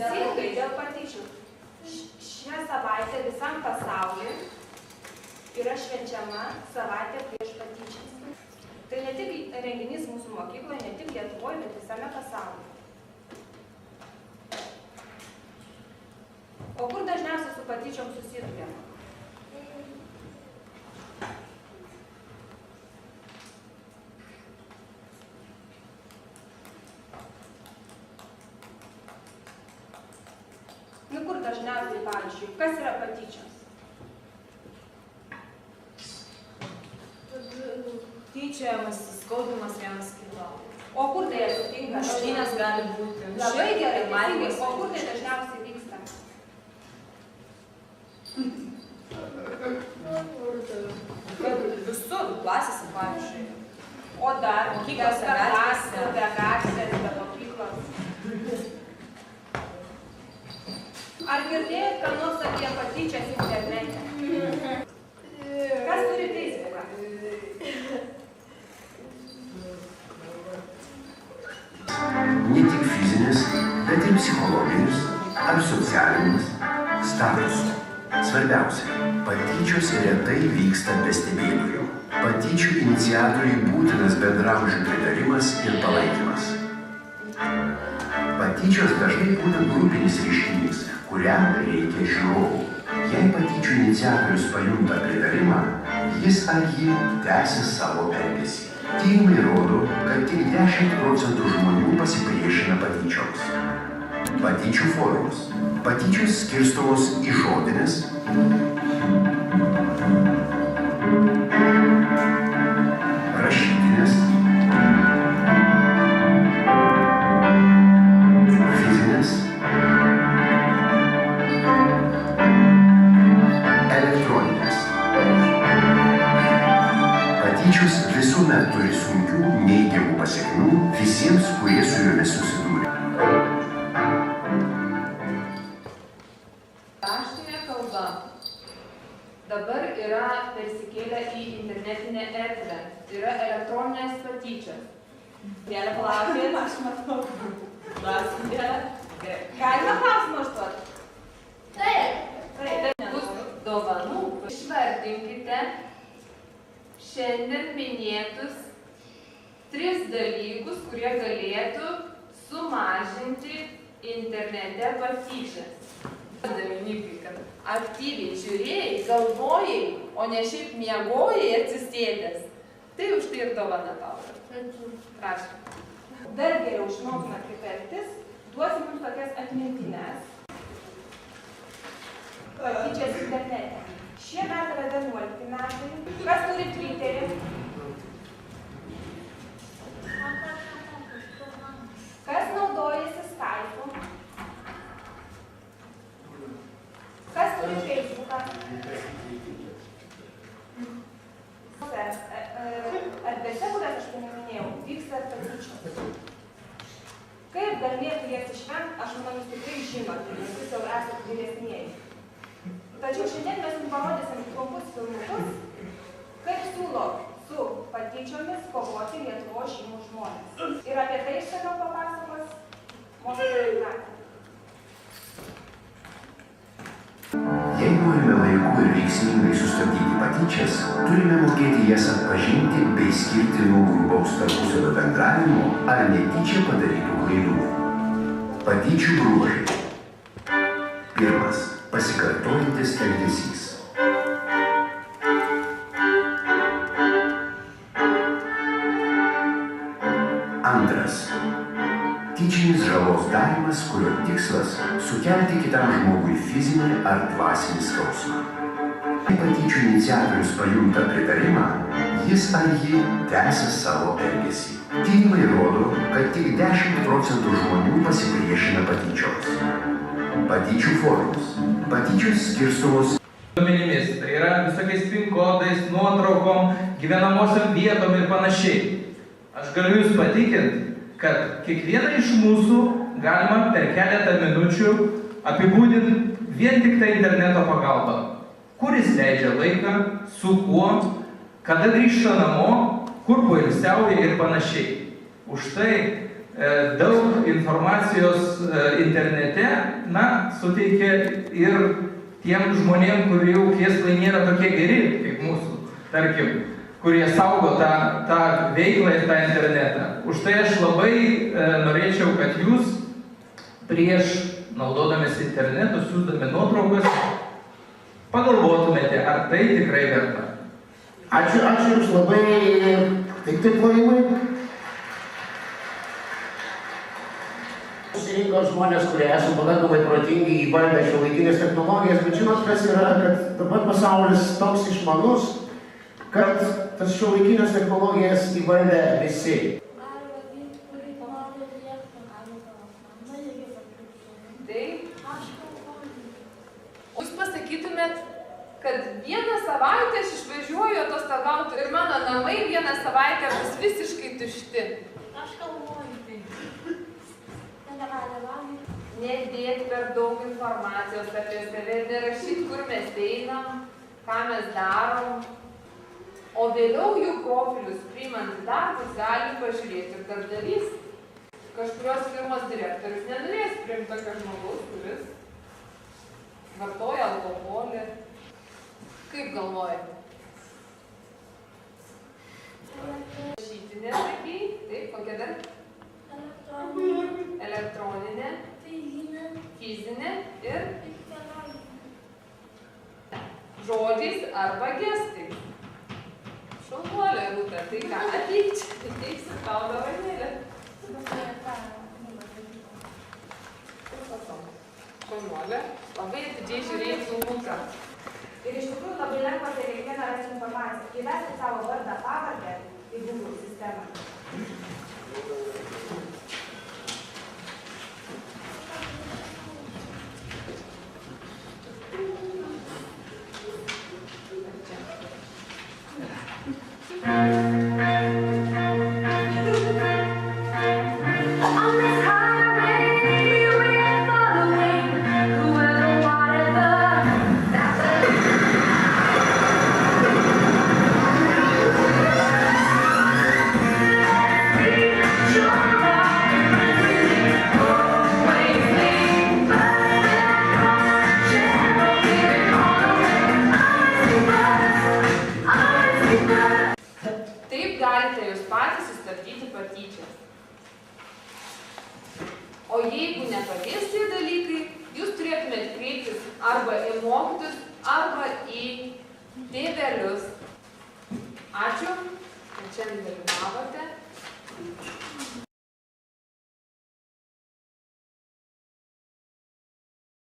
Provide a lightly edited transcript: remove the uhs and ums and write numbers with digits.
Teisingai, dėl patyčių. Šią savaitę visam pasauliu yra švenčiama savaitė prieš patyčias. Tai ne tik renginys mūsų mokykloje, ne tik Lietuvoje, bet visame pasaulyje. O kur dažniausiai su patyčiom susiduriama? Nu kur dažniausiai, pavyzdžiui, kas yra patyčios? Tyčiojamas, skaudimas vienas kito. O kur tai atsitinka? Muštynės gali būti. Labai gerai, teisingai. O kur tai dažniausiai vyksta? Visur, klasėse, pavyzdžiui. O dar Mokyklose, gatvėse, be gatvės, be mokyklos. Ar girdėjot, ką nors apie patyčias internete? Kas turi Facebooką? Ne tik fizinis, bet ir psichologinis ar socialinis statusas. Svarbiausia, patyčios retai vyksta be stebėtojų. Patyčių iniciatoriui būtinas bendraamžių pritarimas ir palaikymas. Patyčios dažnai būna grupinis reiškinys, kuriam reikia žiūrovų. Jei patyčių iniciatorius pajunta pritarimą, jis ar ji tęsia savo elgesį. Tyrimai rodo, kad tik 10% žmonių pasipriešina patyčioms. Patyčių formos. Patyčios skirstomos į žodinės, rašytinės, fizinės, elektroninės. Patyčios visuomet turi sunkių, neigiamų pasekmių visiems, kurie su jomis susidūrė. Raštinė kalba dabar yra persikėlę į internetinę erdvę. Tai yra elektroninės patyčios. Vėlė palaukit. Aš matau. Galima klausimą užduoti? Taip. Bus dovanų. Išvardinkite šiandien minėtus 3 dalykus, kurie galėtų sumažinti internete patyčias. Dalykai, kad aktyviai žiūrėjai, galvojai, o ne šiaip miegojai atsisėdęs. Tai už tai ir dovana tau. Prašom. Dar geriau išmokime kaip elgtis, duosim jums tokias atmintinės. Patyčias internete. Šie metai yra 11 metai. Kas turi Twitterį? Kas naudojasi Skype'u? Kas turi Facebooką? Erdvėse, kurias aš paminėjau, vyksta patyčios. Kaip galėtų jas išvengti, aš manau, jūs tikrai žinote, nes jūs jau esate vyresnieji. Tačiau šiandien mes jums parodysim trumpus filmukus, kaip siūlo su patyčiomis kovoti Lietuvos šeimų žmonės. Ir apie tai išsamiau papasakos mokytoja Jūratė. Jei norime laiku ir veiksmingai sustabdyti patyčias, turime mokėti jas atpažinti bei skirti nuo grubaus tarpusavio bendravimo ar netyčia padarytų klaidų. Patyčių bruožai. 1. Pasikartojantis elgesys. 2. Tyčinis žalos darymas, kurio tikslas sukelti kitam žmogui fizinį ar dvasinį skausmą. Jei patyčių iniciatorius pajunta pritarimą, jis ar ji tęsia savo elgesį. Tyrimai rodo, kad tik 10% žmonių pasipriešina patyčioms. Patyčių formos. Patyčios skirstomos duomenimis, tai yra visokiais PIN kodais, nuotraukom, gyvenamosiom vietom ir panašiai. Aš galiu jūs patikinti, kad kiekvieną iš mūsų galima per keletą minučių apibūdinti vien tik tai interneto pagalba. Kur jis leidžia laiką, su kuo, kada grįžta namo, kur poilsiauja ir panašiai. Už tai daug informacijos internete, suteikia ir tiem žmonėm, kurių kėslai nėra tokie geri kaip mūsų, tarkim, kurie saugo tą veiklą ir tą internetą. Už tai aš labai norėčiau, kad jūs prieš naudodamės internetu, siūsdami nuotraukas, pagalvotumėte, ar tai tikrai verta. Ačiū Jums labai, tik plojimai. Susirinko žmonės, kurie esame pakankamai protingi, įvaldę šiuolaikinės technologijas, bet žinot, kas yra, kad dabar pasaulis toks išmanus, kad tas šiuolaikinės technologijas įvaldę visi. Jūs pasakytumėt, kad vieną savaitę aš išvažiuoju atostogauti ir mano namai vieną savaitę bus visiškai tušti. Aš galvoju taip. Nedėt per daug informacijos apie save ir nerašyt, kur mes einam, ką mes darom. O vėliau jų profilius priimant į darbus gali pažiūrėti ir darbdavys. Kažkurios firmos direktorius nenorės priimti tokio žmogaus, kuris vartoja alkoholį. Kaip galvojate? Rašytinė, sakei? Taip, kokia dar? Elektroninė, fizinė ir žodžiais arba gestais. Šaunuolė, Rūta, tai ką? Ateik čia, ateiksi tau dovanėlę. Šaunuolė, labai atidžiai žiūrėjai filmuką. Ir iš tikrųjų labai lengva apie kiekvieną rasti informaciją. Įvesti savo vardą, pavardę į Google sistemą. O jeigu nepadės tie dalykai, jūs turėtumėte kreiptis arba į mokytojus, arba į tėvelius. Ačiū, kad šiandien dalyvavote.